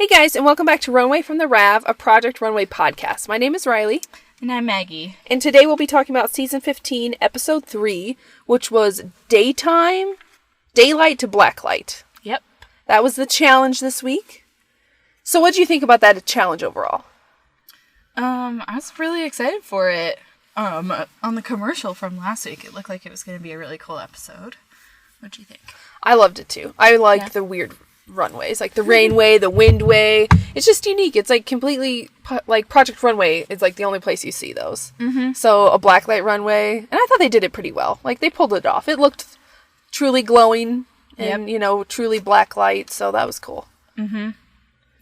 Hey guys, and welcome back to Runway from the RAV, a Project Runway podcast. My name is Riley. And I'm Maggie. And today we'll be talking about Season 15, Episode 3, which was Daylight to Blacklight. Yep. That was the challenge this week. So what do you think about that challenge overall? I was really excited for it. On the commercial from last week, it looked like it was going to be a really cool episode. What do you think? I loved it too. I liked the weird runways, like the rainway, the windway. It's just unique. It's like completely, like Project Runway is like the only place you see those. Mm-hmm. So a blacklight runway, and I thought they did it pretty well. Like they pulled it off. It looked truly glowing and, truly blacklight, so that was cool. Mm-hmm.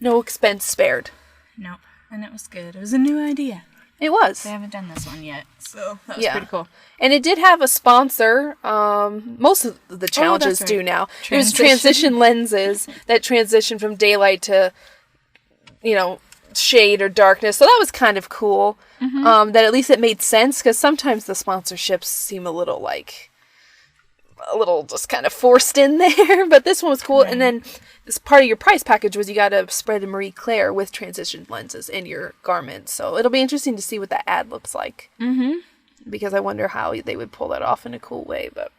No expense spared. Nope. And it was good. It was a new idea. It was. They haven't done this one yet, so that was pretty cool. And it did have a sponsor. Most of the challenges do now. There's transition lenses that transition from daylight to, shade or darkness. So that was kind of cool. Mm-hmm. That at least it made sense, because sometimes the sponsorships seem a little just kind of forced in there. But this one was cool. Right. And then this part of your price package was you got to spread a Marie Claire with transition lenses in your garment. So it'll be interesting to see what that ad looks like. Mm-hmm. Because I wonder how they would pull that off in a cool way. But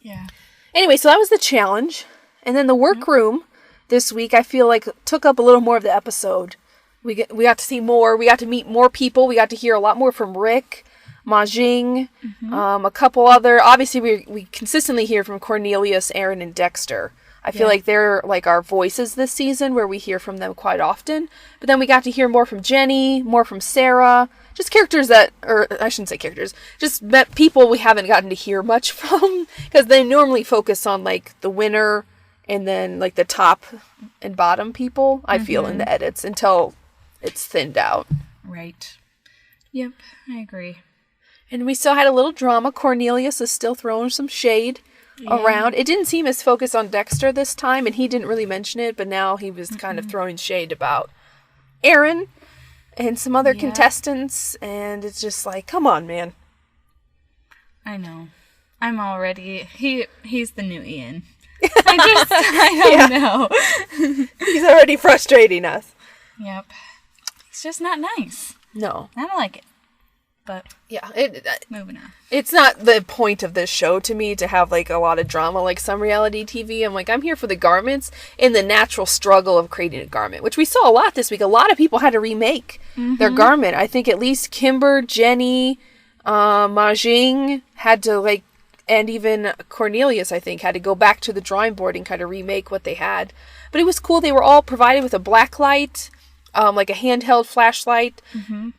yeah. Anyway, so that was the challenge. And then the workroom this week, I feel like, took up a little more of the episode. We got to see more. We got to meet more people. We got to hear a lot more from Rick, Maggie, a couple other. Obviously, we consistently hear from Cornelius, Aaron, and Dexter. I feel like they're like our voices this season, where we hear from them quite often. But then we got to hear more from Jenny, more from Sarah. Just characters I shouldn't say characters, just met people we haven't gotten to hear much from. Because they normally focus on like the winner and then like the top and bottom people, I feel, in the edits until it's thinned out. Right. Yep, I agree. And we still had a little drama. Cornelius is still throwing some shade around. It didn't seem as focused on Dexter this time, and he didn't really mention it, but now he was kind of throwing shade about Aaron and some other contestants, and it's just like, come on, man. I know. I'm already... He's the new Ian. I don't know. He's already frustrating us. Yep. He's just not nice. No. I don't like it. But yeah, moving on. It's not the point of this show to me to have like a lot of drama like some reality TV. I'm here for the garments and the natural struggle of creating a garment, which we saw a lot this week. A lot of people had to remake their garment. I think at least Kimber, Jenny, Maggie had to and even Cornelius, I think, had to go back to the drawing board and kind of remake what they had. But it was cool. They were all provided with a black light. Like a handheld flashlight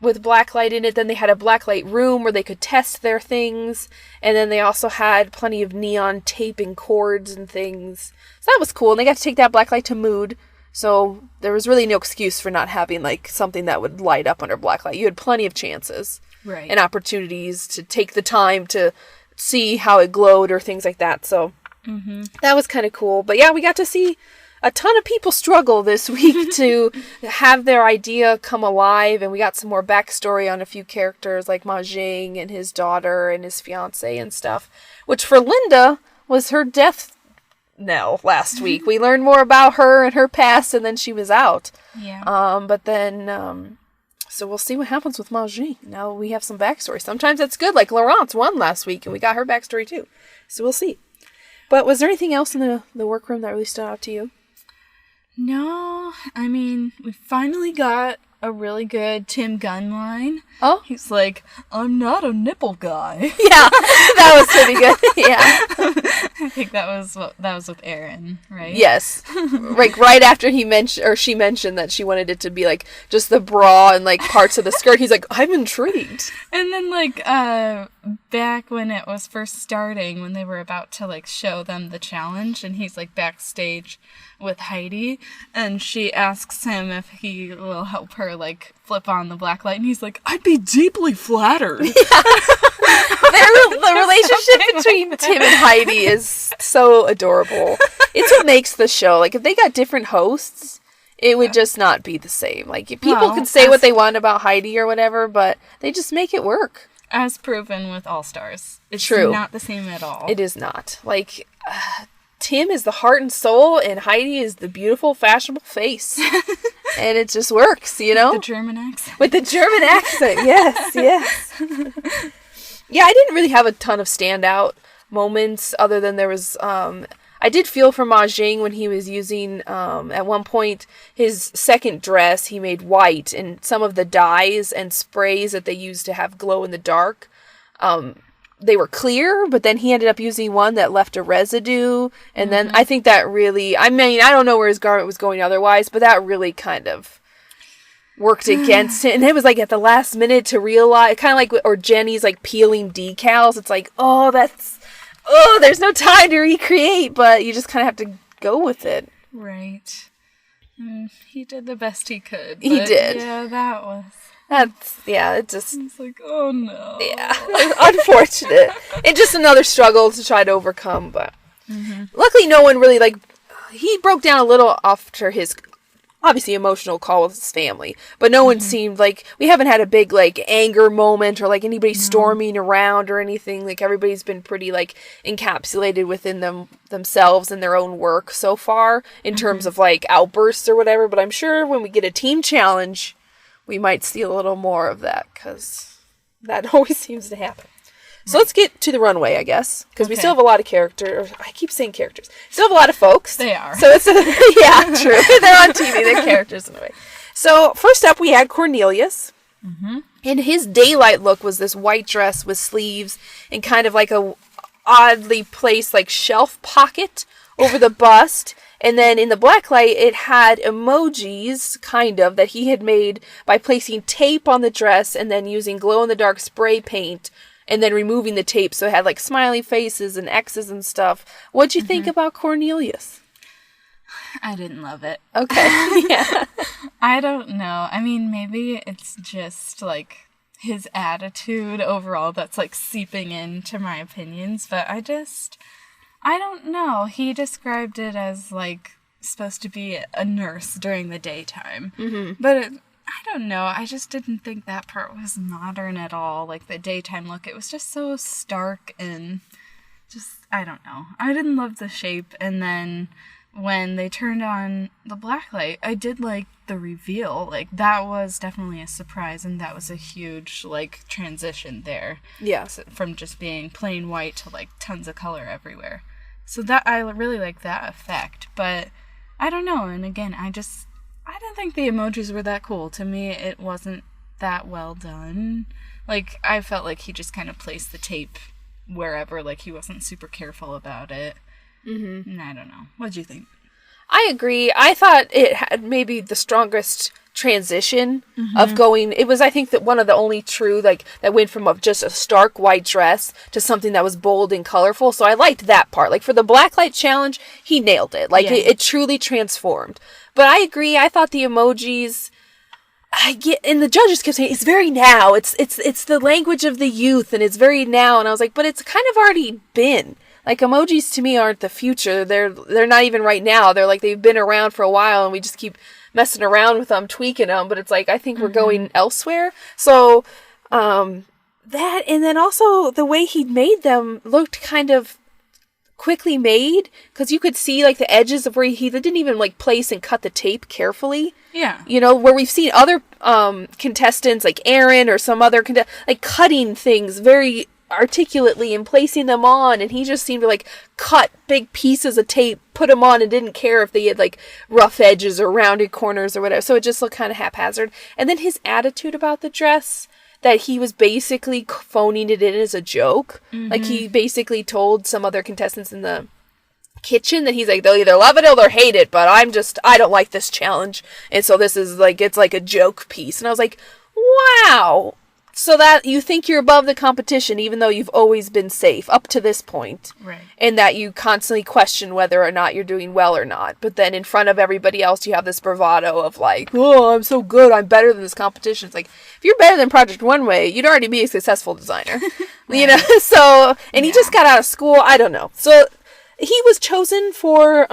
with black light in it. Then they had a black light room where they could test their things. And then they also had plenty of neon tape and cords and things. So that was cool. And they got to take that black light to Mood. So there was really no excuse for not having like something that would light up under black light. You had plenty of chances and opportunities to take the time to see how it glowed or things like that. So that was kind of cool. But yeah, we got to see a ton of people struggle this week to have their idea come alive, and we got some more backstory on a few characters like Maggie and his daughter and his fiance and stuff, which for Linda was her death knell last week. We learned more about her and her past, and then she was out. Yeah. So we'll see what happens with Maggie. Now we have some backstory. Sometimes that's good, like Laurence won last week, and we got her backstory too. So we'll see. But was there anything else in the workroom that really stood out to you? No, I mean, we finally got a really good Tim Gunn line. Oh? He's like, I'm not a nipple guy. Yeah, that was pretty good. Yeah. I think that was with Aaron, right? Yes. Like right after she mentioned that she wanted it to be like just the bra and like parts of the skirt, he's like, I'm intrigued. And then back when it was first starting, when they were about to like show them the challenge, and he's like backstage with Heidi, and she asks him if he will help her like flip on the black light, and he's like, I'd be deeply flattered. Yeah. The relationship between Tim and Heidi is so adorable. It's what makes the show. Like if they got different hosts, it would just not be the same. Like people can say what they want about Heidi or whatever, but they just make it work. As proven with All Stars. It's true. Not the same at all. It is not. Like Tim is the heart and soul, and Heidi is the beautiful, fashionable face. And it just works, you know? With the German accent. With the German accent, yes, yes. Yeah, I didn't really have a ton of standout moments other than there was, I did feel for Ma Jing when he was using, at one point, his second dress he made white, and some of the dyes and sprays that they used to have glow in the dark, they were clear, but then he ended up using one that left a residue, and then I think that really, I mean, I don't know where his garment was going otherwise, but that really kind of worked against it, and it was like at the last minute to realize, kind of like, or Jenny's like peeling decals, it's like, there's no time to recreate, but you just kind of have to go with it. Right. He did the best he could. He did. Yeah, it just... It's like, oh no. Yeah, unfortunate. And just another struggle to try to overcome, but... Luckily no one really, he broke down a little after his, obviously, emotional call with his family, but no one seemed like... We haven't had a big, anger moment or, anybody storming around or anything. Everybody's been pretty, encapsulated within themselves and their own work so far in terms of, outbursts or whatever, but I'm sure when we get a team challenge... we might see a little more of that, because that always seems to happen. So let's get to the runway, I guess, because we still have a lot of characters. I keep saying characters. Still have a lot of folks. They are. So it's yeah, true. They're on TV. They're characters in a way. So first up, we had Cornelius. And his daylight look was this white dress with sleeves and kind of like a oddly placed shelf pocket over the bust. And then in the black light, it had emojis, kind of, that he had made by placing tape on the dress and then using glow-in-the-dark spray paint and then removing the tape. So it had, smiley faces and X's and stuff. What'd you think about Cornelius? I didn't love it. Okay. Yeah. I don't know. I mean, maybe it's just, his attitude overall that's, seeping into my opinions, but I don't know. He described it as, supposed to be a nurse during the daytime. But I don't know. I just didn't think that part was modern at all. The daytime look. It was just so stark and just, I don't know. I didn't love the shape. And then when they turned on the black light, I did like the reveal. That was definitely a surprise. And that was a huge, transition there. Yeah. From just being plain white to, tons of color everywhere. So that I really like that effect, but I don't know. And again, I didn't think the emojis were that cool. To me, it wasn't that well done. I felt like he just kind of placed the tape wherever. He wasn't super careful about it. And I don't know. What'd you think? I agree. I thought it had maybe the strongest transition of going. It was, I think, that one of the only true, that went from just a stark white dress to something that was bold and colorful. So I liked that part. For the blacklight challenge, he nailed it. It truly transformed. But I agree. I thought the emojis, and the judges kept saying, it's very now. It's the language of the youth, and it's very now. And I was like, but it's kind of already been. Emojis to me aren't the future. They're not even right now. They're they've been around for a while, and we just keep messing around with them, tweaking them, but it's I think we're going elsewhere. So, that, and then also the way he made them looked kind of quickly made, because you could see the edges of where he didn't even place and cut the tape carefully. Yeah. Where we've seen other contestants like Aaron or some other cutting things very articulately and placing them on, and he just seemed to cut big pieces of tape, put them on, and didn't care if they had rough edges or rounded corners or whatever. So it just looked kind of haphazard. And then his attitude about the dress, that he was basically phoning it in as a joke. He basically told some other contestants in the kitchen that he's they'll either love it or they'll hate it, but I don't like this challenge, and so this is it's a joke piece. And I was like, wow. So that you think you're above the competition, even though you've always been safe up to this point. Right. And that you constantly question whether or not you're doing well or not. But then in front of everybody else, you have this bravado of oh, I'm so good, I'm better than this competition. It's if you're better than Project Runway, you'd already be a successful designer. So, and he just got out of school, I don't know. So he was chosen for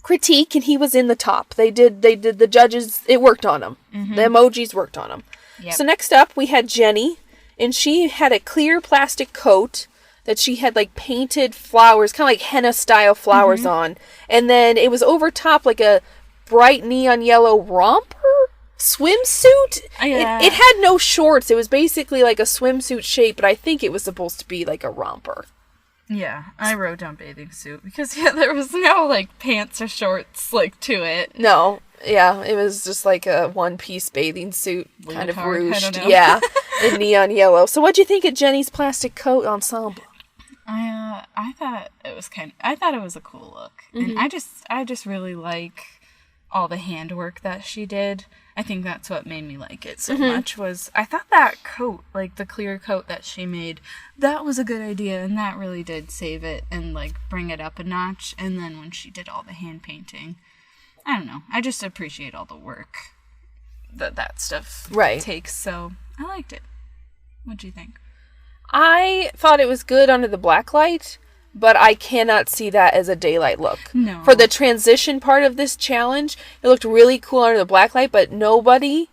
critique, and he was in the top. They did the judges, it worked on him. The emojis worked on him. Yep. So next up, we had Jenny, and she had a clear plastic coat that she had painted flowers, kind of henna style flowers on, and then it was over top a bright neon yellow romper swimsuit. Yeah. It had no shorts. It was basically like a swimsuit shape, but I think it was supposed to be like a romper. Yeah, I wrote down bathing suit because there was no like pants or shorts like to it. No, yeah, it was just like a one-piece bathing suit, kind of Leotard, I ruched. don't know. Yeah, in neon yellow. So what'd you think of Jenny's plastic coat ensemble? I thought it was I thought it was a cool look, and I just really like all the handwork that she did. I think that's what made me like it so much was I thought that coat, like the clear coat that she made, that was a good idea, and that really did save it and like bring it up a notch. And then when she did all the hand painting, I don't know, I just appreciate all the work that stuff takes. So I liked it. What'd you think? I thought it was good under the black light, but I cannot see that as a daylight look. No. For the transition part of this challenge, it looked really cool under the black light, but nobody,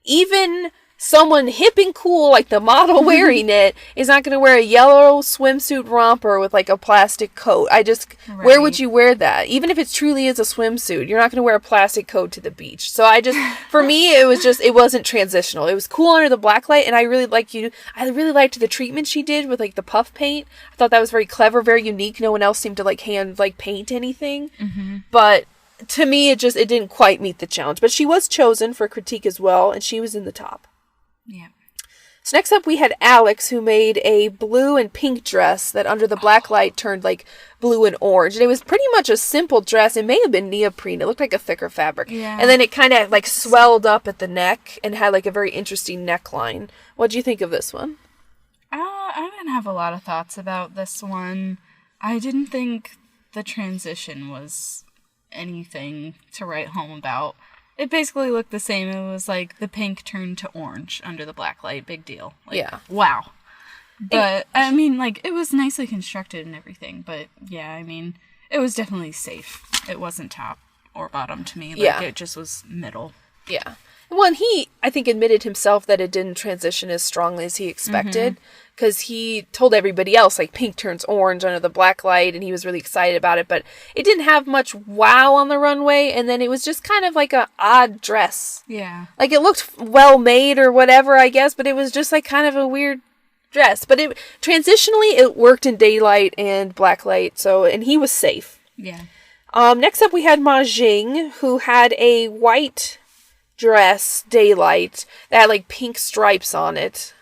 even someone hip and cool like the model wearing it, is not going to wear a yellow swimsuit romper with like a plastic coat. Where would you wear that? Even if it truly is a swimsuit, you're not going to wear a plastic coat to the beach. So for me, it wasn't transitional. It was cool under the black light, and I really liked the treatment she did with like the puff paint. I thought that was very clever, very unique. No one else seemed to like hand like paint anything. Mm-hmm. But to me, it didn't quite meet the challenge. But she was chosen for critique as well, and she was in the top. Yeah. So next up we had Alex, who made a blue and pink dress that under the black light turned like blue and orange. And it was pretty much a simple dress. It may have been neoprene. It looked like a thicker fabric. Yeah. And then it kind of like swelled up at the neck and had like a very interesting neckline. What do you think of this one? I didn't have a lot of thoughts about this one. I didn't think the transition was anything to write home about. It basically looked the same. It was like the pink turned to orange under the black light. Big deal. Like, yeah. Wow. But, I mean, like, it was nicely constructed and everything. But, yeah, I mean, it was definitely safe. It wasn't top or bottom to me. Like, it just was middle. Yeah. Well, and he, I think, admitted himself that it didn't transition as strongly as he expected. Because he told everybody else, like, pink turns orange under the black light, and he was really excited about it. But it didn't have much wow on the runway, and then it was just kind of like an odd dress. Yeah. Like, it looked well made or whatever, I guess, but it was just, like, kind of a weird dress. But transitionally, it worked in daylight and black light, and he was safe. Yeah. Next up, we had Ma Jing, who had a white dress, daylight, that had, like, pink stripes on it.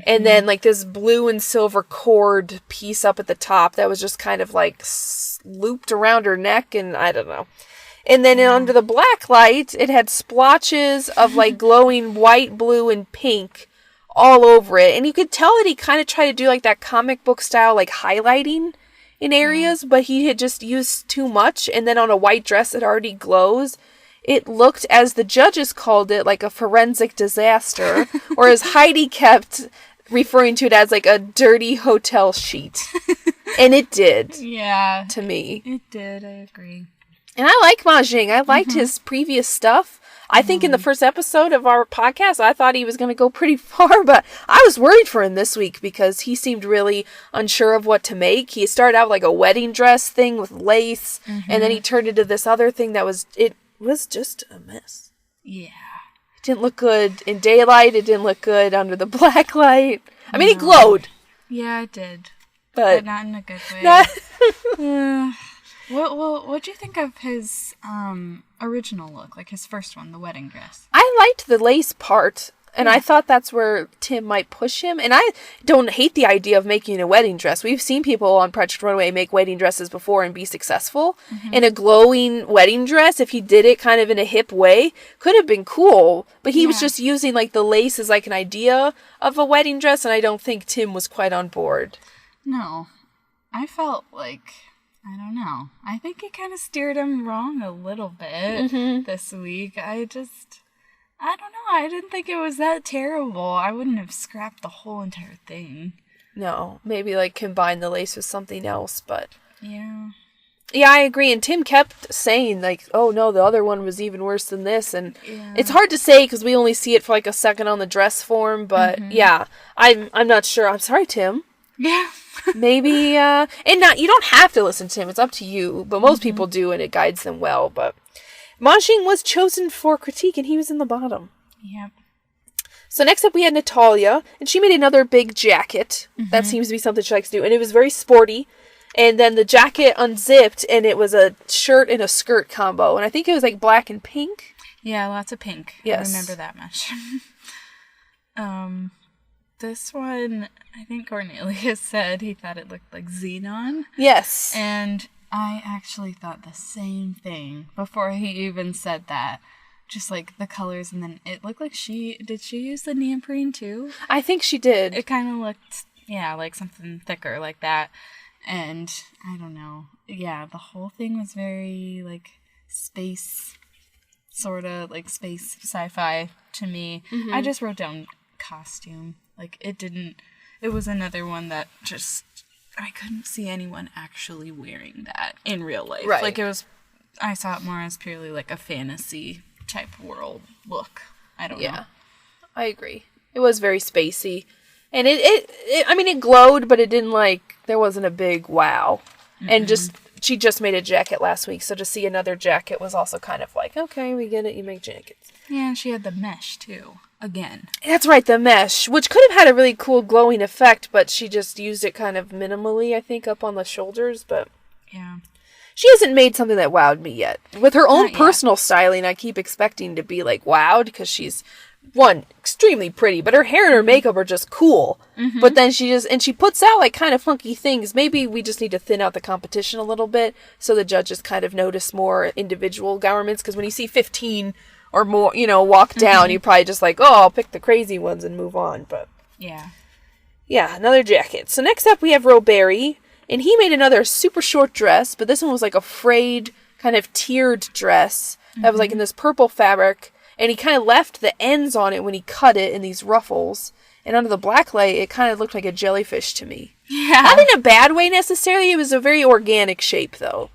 And then, like, this blue and silver cord piece up at the top that was just kind of, like, looped around her neck, and I don't know. And then under the black light, it had splotches of, like, glowing white, blue, and pink all over it. And you could tell that he kind of tried to do, like, that comic book style, like, highlighting in areas, but he had just used too much. And then on a white dress that already glows, it looked, as the judges called it, like a forensic disaster, or as Heidi kept referring to it as, like, a dirty hotel sheet. And it did. Yeah. To me. It did, I agree. And I like Ma Jing. I liked his previous stuff. I think in the first episode of our podcast, I thought he was going to go pretty far, but I was worried for him this week because he seemed really unsure of what to make. He started out with, like, a wedding dress thing with lace, and then he turned into this other thing that was just a mess. Yeah. It didn't look good in daylight. It didn't look good under the black light. I mean, it glowed. Yeah, it did. But not in a good way. What'd you think of his original look, like his first one, the wedding dress? I liked the lace part, and I thought that's where Tim might push him. And I don't hate the idea of making a wedding dress. We've seen people on Project Runway make wedding dresses before and be successful. And a glowing wedding dress, if he did it kind of in a hip way, could have been cool. But he was just using, like, the lace as, like, an idea of a wedding dress, and I don't think Tim was quite on board. No. I felt like, I don't know. I think he kind of steered him wrong a little bit this week. I don't know. I didn't think it was that terrible. I wouldn't have scrapped the whole entire thing. No. Maybe, like, combine the lace with something else, but... Yeah. Yeah, I agree. And Tim kept saying, like, oh, no, the other one was even worse than this. And it's hard to say because we only see it for, like, a second on the dress form. But, yeah, I'm not sure. I'm sorry, Tim. Yeah. Maybe, and not, you don't have to listen to him. It's up to you. But most people do, and it guides them well. But Manxing was chosen for critique, and he was in the bottom. Yep. So next up we had Natalia, and she made another big jacket. That seems to be something she likes to do, and it was very sporty. And then the jacket unzipped, and it was a shirt and a skirt combo, and I think it was like black and pink. Yeah, lots of pink. Yes. I remember that much. This one, I think Cornelius said he thought it looked like Xenon. Yes. And I actually thought the same thing before he even said that. Just like the colors, and then it looked like did she use the neoprene too? I think she did. It kind of looked, like something thicker like that. And I don't know. Yeah, the whole thing was very like space, sort of like space sci-fi to me. I just wrote down costume. Like it was another one that just, I couldn't see anyone actually wearing that in real life. Right. Like I saw it more as purely like a fantasy type world look. I don't know. Yeah, I agree. It was very spacey. And it glowed, but it didn't there wasn't a big wow. And she just made a jacket last week, so to see another jacket was also kind of like, okay, we get it, you make jackets. Yeah, and she had the mesh too, again. That's right, the mesh, which could have had a really cool glowing effect, but she just used it kind of minimally, I think, up on the shoulders, but... Yeah. She hasn't made something that wowed me yet. With her own personal styling, I keep expecting to be, wowed, because she's... One, extremely pretty, but her hair and her makeup are just cool. But then she puts out kind of funky things. Maybe we just need to thin out the competition a little bit so the judges kind of notice more individual garments. Because when you see 15 or more, walk down, you probably just I'll pick the crazy ones and move on. But yeah, another jacket. So next up we have Roberi, and he made another super short dress, but this one was a frayed kind of tiered dress that was in this purple fabric. And he kind of left the ends on it when he cut it in these ruffles. And under the black light, it kind of looked like a jellyfish to me. Yeah. Not in a bad way necessarily. It was a very organic shape, though.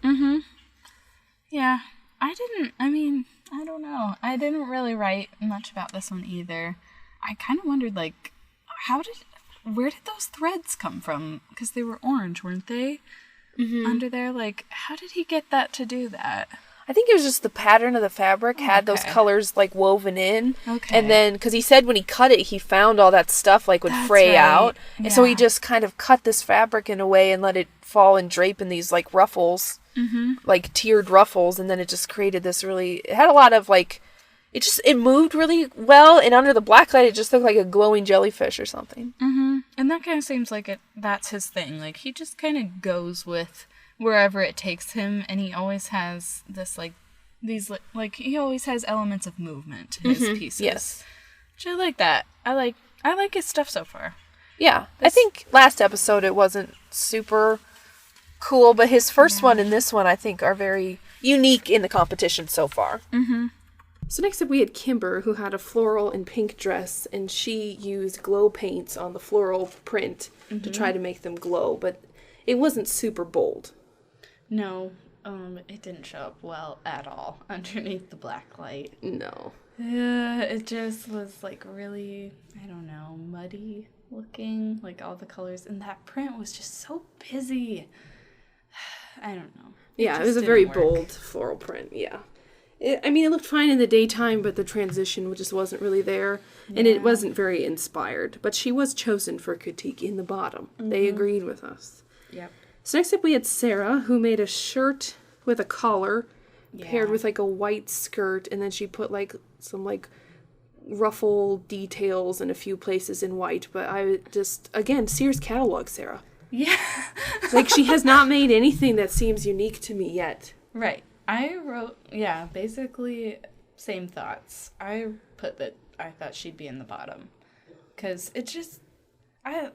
Yeah. I don't know. I didn't really write much about this one either. I kind of wondered, where did those threads come from? Because they were orange, weren't they? Under there, how did he get that to do that? I think it was just the pattern of the fabric had those colors woven in. Okay. And then, because he said when he cut it, he found all that stuff would fray out. Yeah. And so he just kind of cut this fabric in a way and let it fall and drape in these ruffles, tiered ruffles. And then it just created this it had a lot of it moved really well. And under the black light, it just looked like a glowing jellyfish or something. And that kind of seems like that's his thing. He just kind of goes with wherever it takes him, and he always has this he always has elements of movement to his pieces. Yes, which I like that. I like his stuff so far. Yeah, I think last episode it wasn't super cool, but his first one and this one I think are very unique in the competition so far. So next up we had Kimber, who had a floral and pink dress, and she used glow paints on the floral print to try to make them glow, but it wasn't super bold. No, it didn't show up well at all underneath the black light. No. It just was really, I don't know, muddy looking, all the colors, and that print was just so busy. I don't know. It was a very bold floral print, yeah. It looked fine in the daytime, but the transition just wasn't really there, and it wasn't very inspired. But she was chosen for critique in the bottom. They agreed with us. Yep. So next up we had Sarah, who made a shirt with a collar paired with a white skirt, and then she put some ruffle details in a few places in white. But I just, again, Sears catalog Sarah. Yeah. She has not made anything that seems unique to me yet. Right. I wrote, basically same thoughts. I put that I thought she'd be in the bottom. Because it just...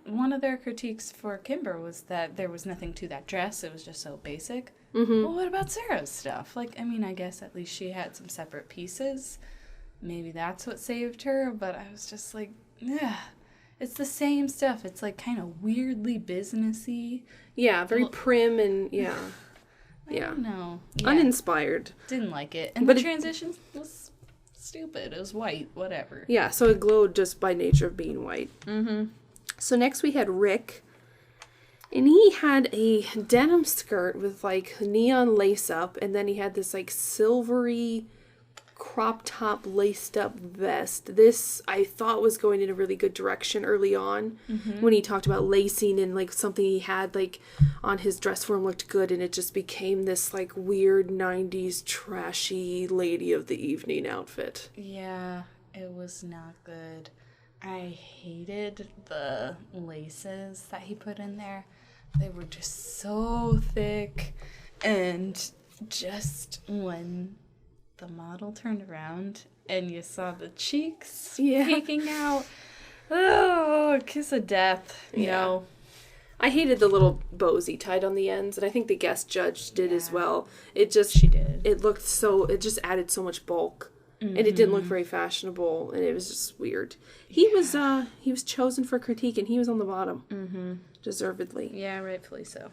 one of their critiques for Kimber was that there was nothing to that dress. It was just so basic. Well, what about Sarah's stuff? I guess at least she had some separate pieces. Maybe that's what saved her. But I was just it's the same stuff. It's kind of weirdly businessy. Yeah, very prim and I don't know. Yeah. Uninspired. Didn't like it. And the transition was stupid. It was white. Whatever. Yeah, so it glowed just by nature of being white. So next we had Rick, and he had a denim skirt with neon lace up, and then he had this silvery crop top laced up vest. This I thought was going in a really good direction early on when he talked about lacing, and like something he had like on his dress form looked good, and it just became this like weird 90s trashy lady of the evening outfit. Yeah, it was not good. I hated the laces that he put in there. They were just so thick, and just when the model turned around and you saw the cheeks peeking out. Oh, kiss of death. No. I hated the little bows he tied on the ends, and I think the guest judge did as well. She did. It looked so, it just added so much bulk. And it didn't look very fashionable, and it was just weird. He was chosen for critique, and he was on the bottom. Deservedly. Yeah, rightfully so.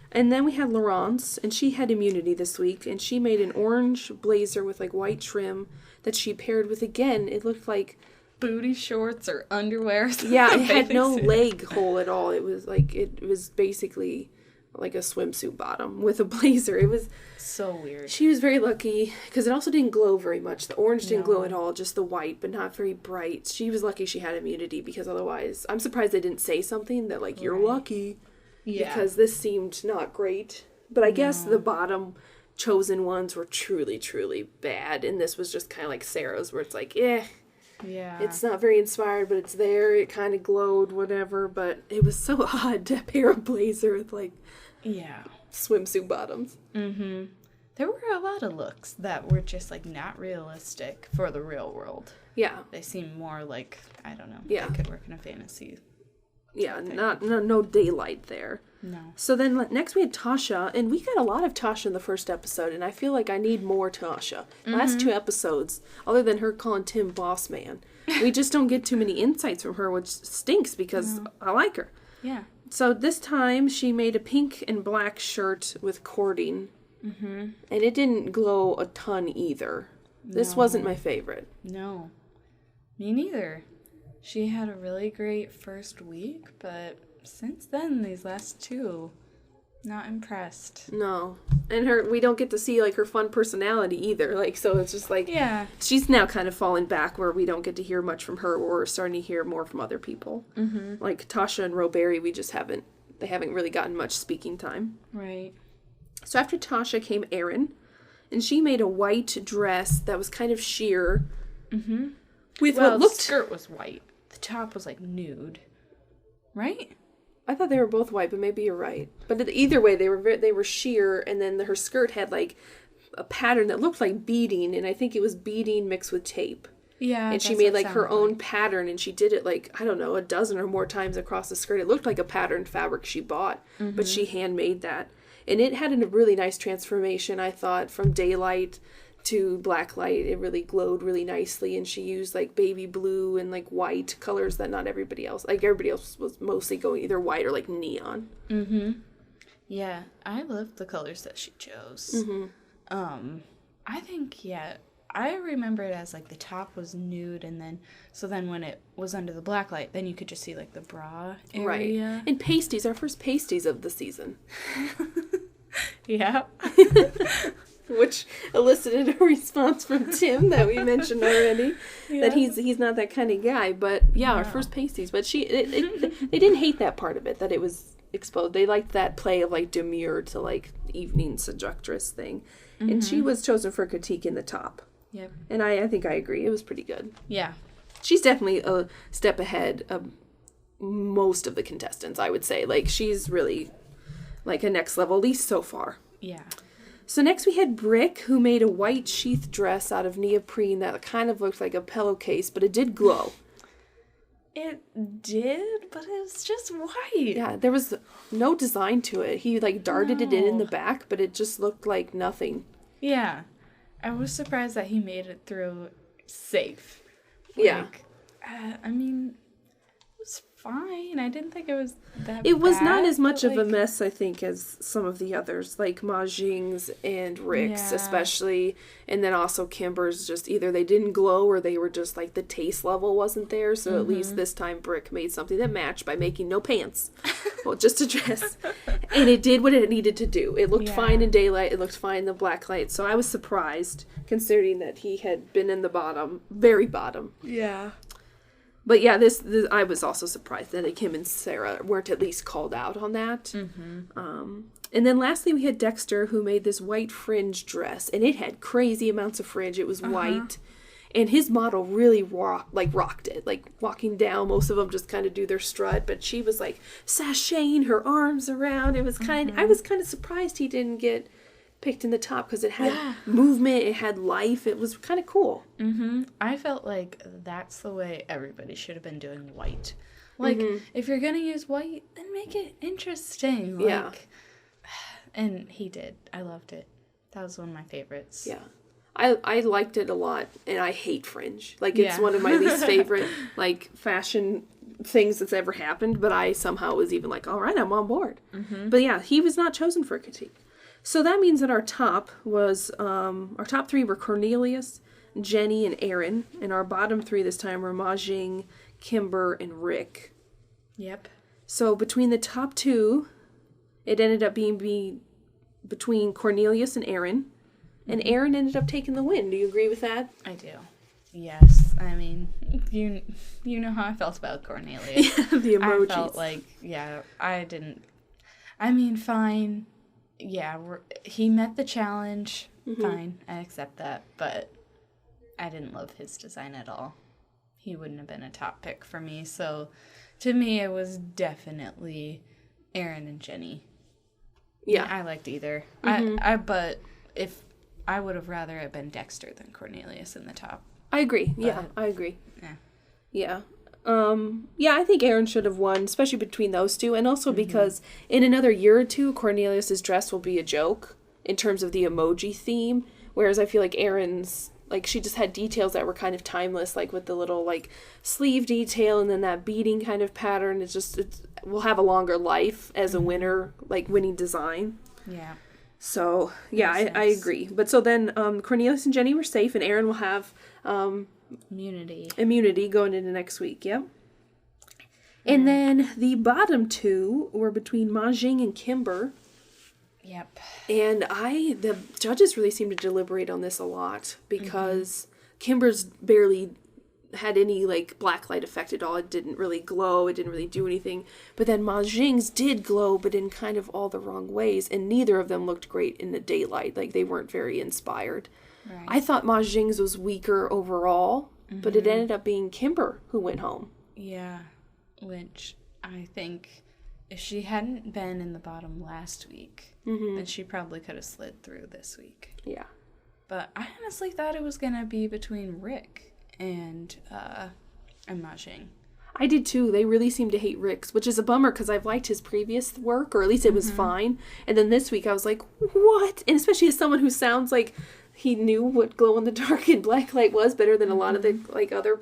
And then we had Laurence, and she had immunity this week, and she made an orange blazer with like white trim that she paired with, again, it looked like booty shorts or underwear. Yeah, it had no leg hole at all. It was like, it was basically like a swimsuit bottom with a blazer. It was so weird. She was very lucky because it also didn't glow very much. The orange didn't glow at all, just the white, but not very bright. She was lucky she had immunity, because otherwise, I'm surprised they didn't say something that like, you're lucky. Yeah. Because this seemed not great. But I guess the bottom chosen ones were truly, truly bad. And this was just kind of like Sarah's, where it's like, yeah, it's not very inspired, but it's there. It kind of glowed, whatever. But it was so odd to pair a blazer with like, swimsuit bottoms. There were a lot of looks that were just like not realistic for the real world. Yeah. They seemed more like, I don't know. Yeah. They could work in a fantasy. Yeah, no daylight there. No. So then next we had Tasha, and we got a lot of Tasha in the first episode, and I feel like I need more Tasha. Last 2 episodes, other than her calling Tim boss man, we just don't get too many insights from her, which stinks because I like her. Yeah. So this time she made a pink and black shirt with cording, and it didn't glow a ton either. This wasn't my favorite. No. Me neither. She had a really great first week, but since then, these last 2, not impressed. No. And we don't get to see, like, her fun personality either. Like, so it's just like, she's now kind of fallen back where we don't get to hear much from her, or we're starting to hear more from other people. Like Tasha and Roberry, they haven't really gotten much speaking time. Right. So after Tasha came Erin, and she made a white dress that was kind of sheer. With what looked... the skirt was white. The top was like nude, right? I thought they were both white, but maybe you're right. But either way, they were sheer, and then her skirt had like a pattern that looked like beading, and I think it was beading mixed with tape. Yeah, and she made like her own pattern, and she did it like, I don't know, a dozen or more times across the skirt. It looked like a patterned fabric she bought, but she handmade that, and it had a really nice transformation. I thought from daylight to black light, it really glowed really nicely, and she used like baby blue and like white colors that not everybody else, like everybody else was mostly going either white or like neon. Yeah, I loved the colors that she chose. I think, I remember it as like the top was nude, and then when it was under the black light, then you could just see like the bra area. Right. And pasties, our first pasties of the season. Yeah. Which elicited a response from Tim that we mentioned already, that he's not that kind of guy. But our first pasties. But they didn't hate that part of it, that it was exposed. They liked that play of like demure to like evening seductress thing, and she was chosen for critique in the top. Yep. And I think I agree. It was pretty good. Yeah. She's definitely a step ahead of most of the contestants, I would say. Like, she's really like a next level, at least so far. Yeah. So next we had Brick, who made a white sheath dress out of neoprene that kind of looked like a pillowcase, but it did glow. It did, but it was just white. Yeah, there was no design to it. He like darted it in the back, but it just looked like nothing. Yeah. I was surprised that he made it through safe. Yeah. I mean, it was fine. I didn't think it was that It was bad, not as much but, of a mess, I think, as some of the others, like Majing's and Rick's, Yeah. especially. And then also Kimber's, just either they didn't glow or they were just like the taste level wasn't there. So at least this time Brick made something that matched by making no pants. Well, just a dress. And it did what it needed to do. It looked fine in daylight. It looked fine in the black light. So I was surprised, considering that he had been in the bottom, very bottom. Yeah. But yeah, this I was also surprised that Kim and Sarah weren't at least called out on that. And then lastly, we had Dexter, who made this white fringe dress, and it had crazy amounts of fringe. It was white, and his model really rocked it. Like walking down, most of them just kind of do their strut, but she was like sashaying her arms around. It was I was kind of surprised he didn't get picked in the top because it had movement, it had life. It was kind of cool. I felt like that's the way everybody should have been doing white. Like, if you're gonna use white, then make it interesting. Like, Yeah. And he did. I loved it. That was one of my favorites. Yeah. I liked it a lot, and I hate fringe. Like, it's one of my least favorite, like, fashion things that's ever happened, but I somehow was even like, all right, I'm on board. But yeah, he was not chosen for a critique. So that means that our top three were Cornelius, Jenny, and Aaron, and our bottom three this time were Majing, Kimber, and Rick. Yep. So between the top two, it ended up being between Cornelius and Aaron, and Aaron ended up taking the win. Do you agree with that? I do. Yes. I mean, you know how I felt about Cornelius. The emojis. I felt like, I mean, fine. Yeah, he met the challenge. Fine, I accept that. But I didn't love his design at all. He wouldn't have been a top pick for me. So to me, it was definitely Aaron and Jenny. Yeah. I liked either. But if I would have rather it been Dexter than Cornelius in the top. I agree. Yeah, I agree. Yeah. Yeah, I think Aaron should have won, especially between those two, and also because in another year or two, Cornelius's dress will be a joke in terms of the emoji theme, whereas I feel like Aaron's, like, she just had details that were kind of timeless, like with the little, like, sleeve detail and then that beading kind of pattern. It will have a longer life as a winner, like, winning design. Yeah. So, yeah, I agree. But so then Cornelius and Jenny were safe, and Aaron will have immunity going into next week. Yep. And then the bottom two were between Majing and Kimber. Yep. And the judges really seemed to deliberate on this a lot because Kimber's barely had any, like, black light effect at all. It didn't really glow. It didn't really do anything. But then Majing's did glow, but in kind of all the wrong ways. And neither of them looked great in the daylight. Like, they weren't very inspired. Right. I thought Majing's was weaker overall, but it ended up being Kimber who went home. Yeah, which I think if she hadn't been in the bottom last week, then she probably could have slid through this week. Yeah. But I honestly thought it was going to be between Rick and Majing. I did too. They really seem to hate Rick's, which is a bummer because I've liked his previous work, or at least it was fine. And then this week I was like, what? And especially as someone who sounds like he knew what glow-in-the-dark and black light was better than a lot of the, like, other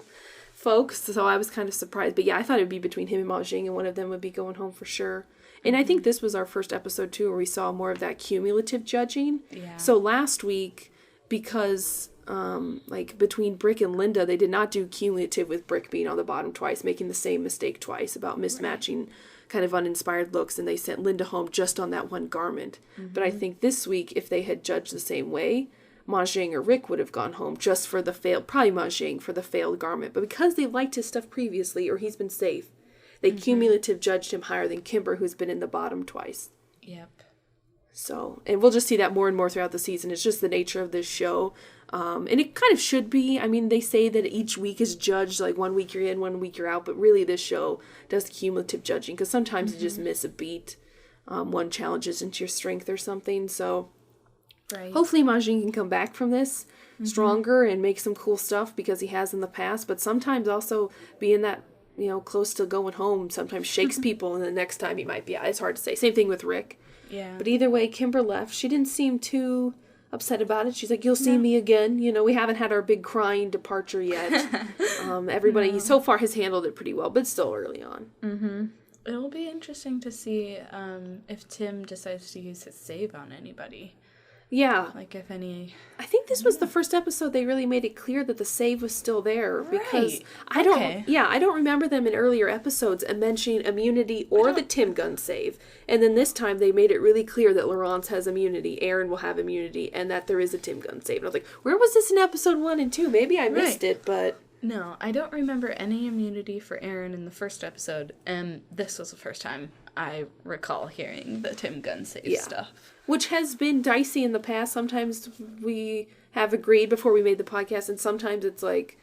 folks. So I was kind of surprised. But yeah, I thought it would be between him and Majing, and one of them would be going home for sure. And I think this was our first episode too where we saw more of that cumulative judging. Yeah. So last week, because like between Brick and Linda, they did not do cumulative with Brick being on the bottom twice, making the same mistake twice about mismatching kind of uninspired looks, and they sent Linda home just on that one garment. But I think this week, if they had judged the same way, Majing or Rick would have gone home just for the failed, probably Majing for the failed garment. But because they liked his stuff previously, or he's been safe, they cumulative judged him higher than Kimber, who's been in the bottom twice. Yep. So, and we'll just see that more and more throughout the season. It's just the nature of this show. And it kind of should be. I mean, they say that each week is judged, like 1 week you're in, 1 week you're out. But really, this show does cumulative judging because sometimes you just miss a beat. One challenges into your strength or something. So hopefully Majin can come back from this stronger and make some cool stuff because he has in the past. But sometimes also being that, you know, close to going home sometimes shakes people, and the next time he might be out. It's hard to say. Same thing with Rick. Yeah. But either way, Kimber left. She didn't seem too upset about it. She's like, you'll see me again. You know, we haven't had our big crying departure yet. Everybody so far has handled it pretty well, but it's still early on. Mm-hmm. It'll be interesting to see if Tim decides to use his save on anybody. Yeah. Like, if any... I think this was the first episode they really made it clear that the save was still there. Because I don't remember them in earlier episodes mentioning immunity or the Tim gun save. And then this time they made it really clear that Laurence has immunity, Aaron will have immunity, and that there is a Tim gun save. And I was like, where was this in episode 1 and 2? Maybe I missed it, but... No, I don't remember any immunity for Aaron in the first episode, and this was the first time I recall hearing the Tim gun save stuff. Which has been dicey in the past. Sometimes we have agreed before we made the podcast, and sometimes it's like,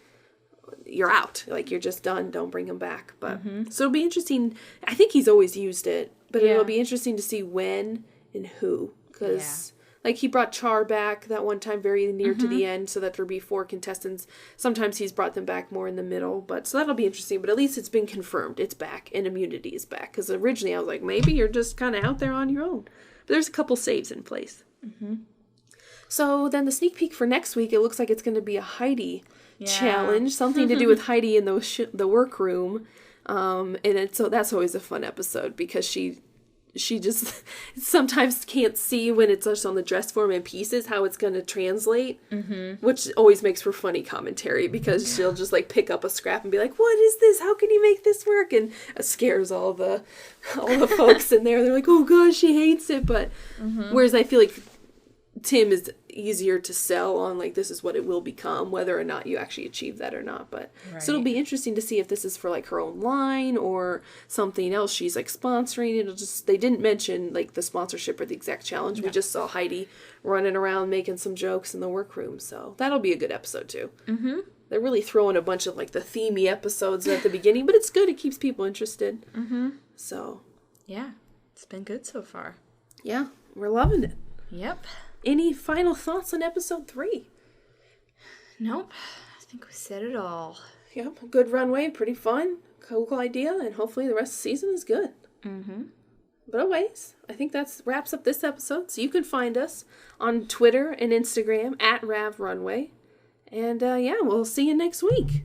you're out. Like, you're just done. Don't bring him back. But so it'll be interesting. I think he's always used it, but it'll be interesting to see when and who. Because... Like, he brought Char back that one time very near to the end so that there'd be 4 contestants. Sometimes he's brought them back more in the middle. But so that'll be interesting. But at least it's been confirmed. It's back. And immunity is back. Because originally I was like, maybe you're just kind of out there on your own. But there's a couple saves in place. Mm-hmm. So then the sneak peek for next week, it looks like it's going to be a Heidi challenge. Something to do with Heidi in the workroom. So that's always a fun episode because she just sometimes can't see when it's just on the dress form in pieces how it's going to translate, which always makes for funny commentary because she'll just like pick up a scrap and be like, what is this? How can you make this work? And it scares all the folks in there. They're like, oh gosh, she hates it. But whereas I feel like Tim is easier to sell on, like, this is what it will become, whether or not you actually achieve that or not. But so it'll be interesting to see if this is for like her own line or something else she's like sponsoring. They didn't mention like the sponsorship or the exact challenge. We just saw Heidi running around making some jokes in the workroom, so that'll be a good episode too. They're really throwing a bunch of like the themey episodes at the beginning, but it's good. It keeps people interested. So yeah, it's been good so far. Yeah, we're loving it. Yep. Any final thoughts on episode 3? Nope. I think we said it all. Yep. Good runway. Pretty fun. Cool idea. And hopefully the rest of the season is good. But anyways, I think that wraps up this episode. So you can find us on Twitter and Instagram @RavRunway. And we'll see you next week.